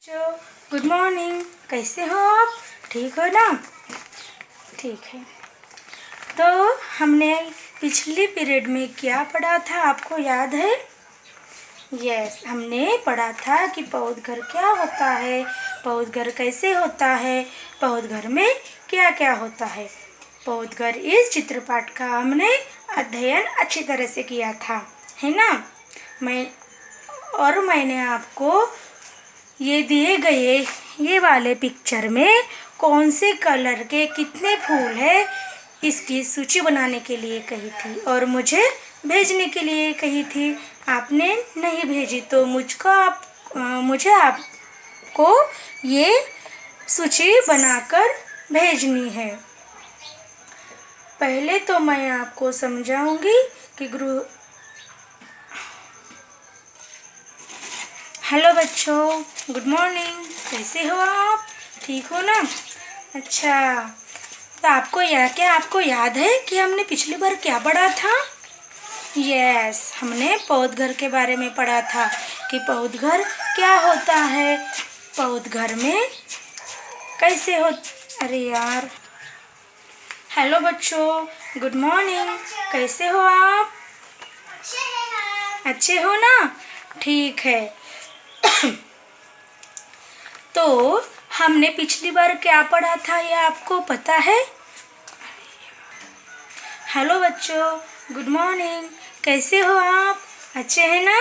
बच्चों good morning. कैसे हो आप? ठीक हो ना? ठीक है। तो हमने पिछले पीरियड में क्या पढ़ा था, आपको याद है? यस, हमने पढ़ा था कि पौधघर क्या होता है, पौधघर कैसे होता है, पौधघर में क्या क्या होता है। पौधघर इस चित्रपाठ का हमने अध्ययन अच्छी तरह से किया था, है ना? मैंने आपको ये दिए गए ये वाले पिक्चर में कौन से कलर के कितने फूल है इसकी सूची बनाने के लिए कही थी और मुझे भेजने के लिए कही थी। आपने नहीं भेजी तो मुझे आपको ये सूची बनाकर भेजनी है। पहले तो मैं आपको समझाऊंगी कि हेलो बच्चों, गुड मॉर्निंग। कैसे हो आप? ठीक हो ना? अच्छा, तो आपको याद है कि हमने पिछली बार क्या पढ़ा था? यस, हमने पौधघर के बारे में पढ़ा था कि पौधघर क्या होता है, पौधघर में कैसे हो। अरे यार, हेलो बच्चों, गुड मॉर्निंग। कैसे हो आप? अच्छे हो ना? ठीक है। तो हमने पिछली बार क्या पढ़ा था ये आपको पता है? हेलो बच्चों, गुड मॉर्निंग। कैसे हो आप? अच्छे हैं ना?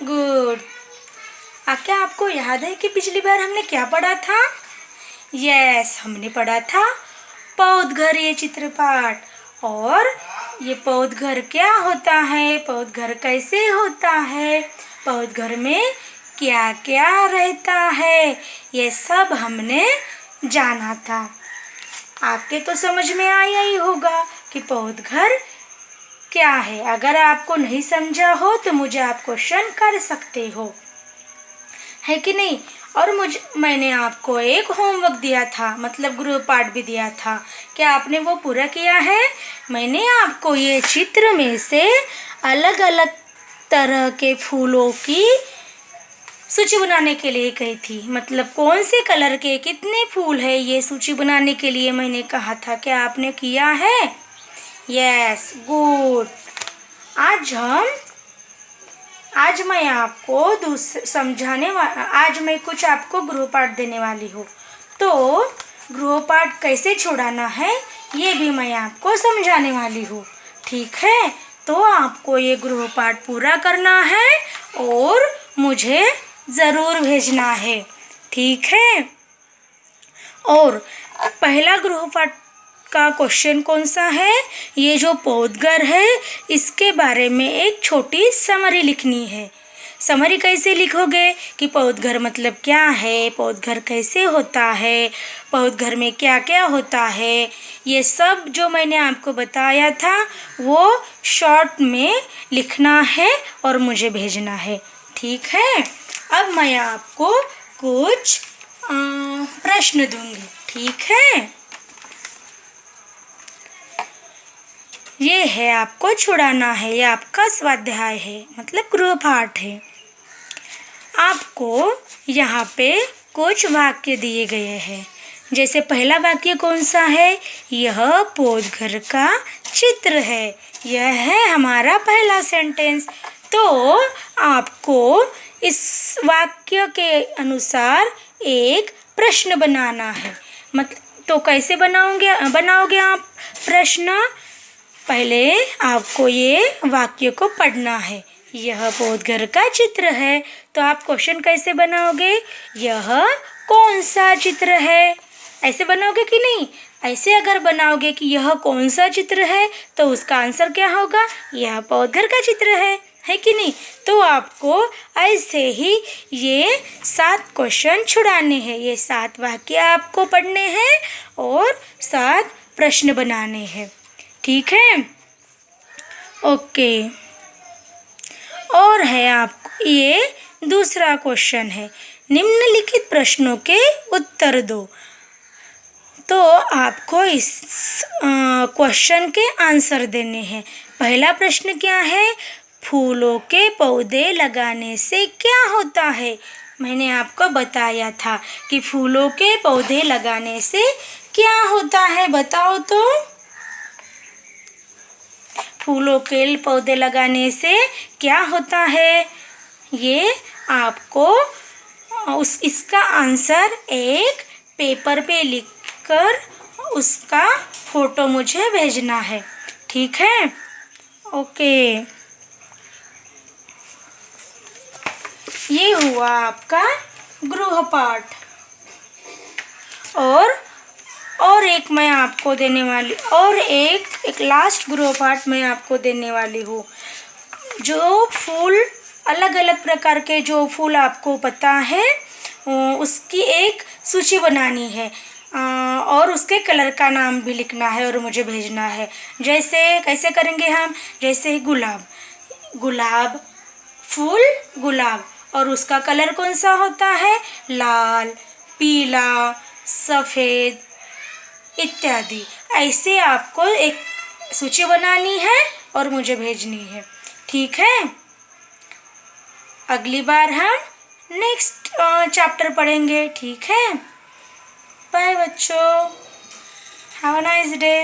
गुड। क्या आपको याद है कि पिछली बार हमने क्या पढ़ा था? यस, हमने पढ़ा था पौधघर ये चित्रपाठ। और ये पौधघर क्या होता है, पौधघर कैसे होता है, पौधघर में क्या क्या रहता है, ये सब हमने जाना था। आपके तो समझ में आया ही होगा कि पौधघर क्या है। अगर आपको नहीं समझा हो तो मुझे आप क्वेश्चन कर सकते हो, है कि नहीं? और मैंने आपको एक होमवर्क दिया था, मतलब गृहपाठ भी दिया था। क्या आपने वो पूरा किया है? मैंने आपको ये चित्र में से अलग अलग तरह के फूलों की सूची बनाने के लिए कही थी, मतलब कौन से कलर के कितने फूल है ये सूची बनाने के लिए मैंने कहा था। क्या आपने किया है? Yes, good. आज मैं आपको आज मैं कुछ आपको गृहपाठ देने वाली हूँ। तो गृहपाठ कैसे छुड़ाना है ये भी मैं आपको समझाने वाली हूँ, ठीक है? तो आपको ये गृहपाठ पूरा करना है और मुझे ज़रूर भेजना है, ठीक है? और पहला गृहपाठ का क्वेश्चन कौन सा है? ये जो पौधघर है इसके बारे में एक छोटी समरी लिखनी है। समरी कैसे लिखोगे कि पौधघर मतलब क्या है, पौधघर कैसे होता है, पौधघर में क्या क्या होता है, ये सब जो मैंने आपको बताया था वो शॉर्ट में लिखना है और मुझे भेजना है, ठीक है? अब मैं आपको कुछ प्रश्न दूंगी, ठीक है? ये है, आपको छुड़ाना है, ये आपका स्वाध्याय है, मतलब गृहपाठ है। आपको यहाँ पे कुछ वाक्य दिए गए हैं। जैसे पहला वाक्य कौन सा है? यह पौधघर का चित्र है। यह है हमारा पहला सेंटेंस। तो आपको इस वाक्य के अनुसार एक प्रश्न बनाना है। तो कैसे बनाओगे आप प्रश्न? पहले आपको ये वाक्य को पढ़ना है। यह पौधघर का चित्र है, तो आप क्वेश्चन कैसे बनाओगे? यह कौन सा चित्र है? ऐसे बनाओगे कि नहीं? ऐसे अगर बनाओगे कि यह कौन सा चित्र है तो उसका आंसर क्या होगा? यह पौधघर का चित्र है कि नहीं? तो आपको ऐसे ही ये 7 क्वेश्चन छुड़ाने हैं, ये 7 वाक्य आपको पढ़ने हैं और 7 प्रश्न बनाने हैं, ठीक है? ओके। और है आपको ये दूसरा क्वेश्चन है, निम्नलिखित प्रश्नों के उत्तर दो। तो आपको इस क्वेश्चन के आंसर देने हैं। पहला प्रश्न क्या है? फूलों के पौधे लगाने से क्या होता है? मैंने आपको बताया था कि फूलों के पौधे लगाने से क्या होता है, बताओ तो। फूलों के पौधे लगाने से क्या होता है, ये आपको इसका आंसर एक पेपर पे लिखकर उसका फोटो मुझे भेजना है, ठीक है। ओके, ये हुआ आपका गृहपाठ। और एक मैं आपको देने वाली, और एक लास्ट गृहपाठ मैं आपको देने वाली हूँ। जो फूल, अलग अलग प्रकार के जो फूल आपको पता है उसकी एक सूची बनानी है और उसके कलर का नाम भी लिखना है और मुझे भेजना है। जैसे कैसे करेंगे हम, जैसे गुलाब फूल गुलाब, और उसका कलर कौन सा होता है, लाल, पीला, सफ़ेद इत्यादि। ऐसे आपको एक सूची बनानी है और मुझे भेजनी है, ठीक है। अगली बार हम नेक्स्ट चैप्टर पढ़ेंगे, ठीक है। बाय बच्चों, हैव अ नाइस डे।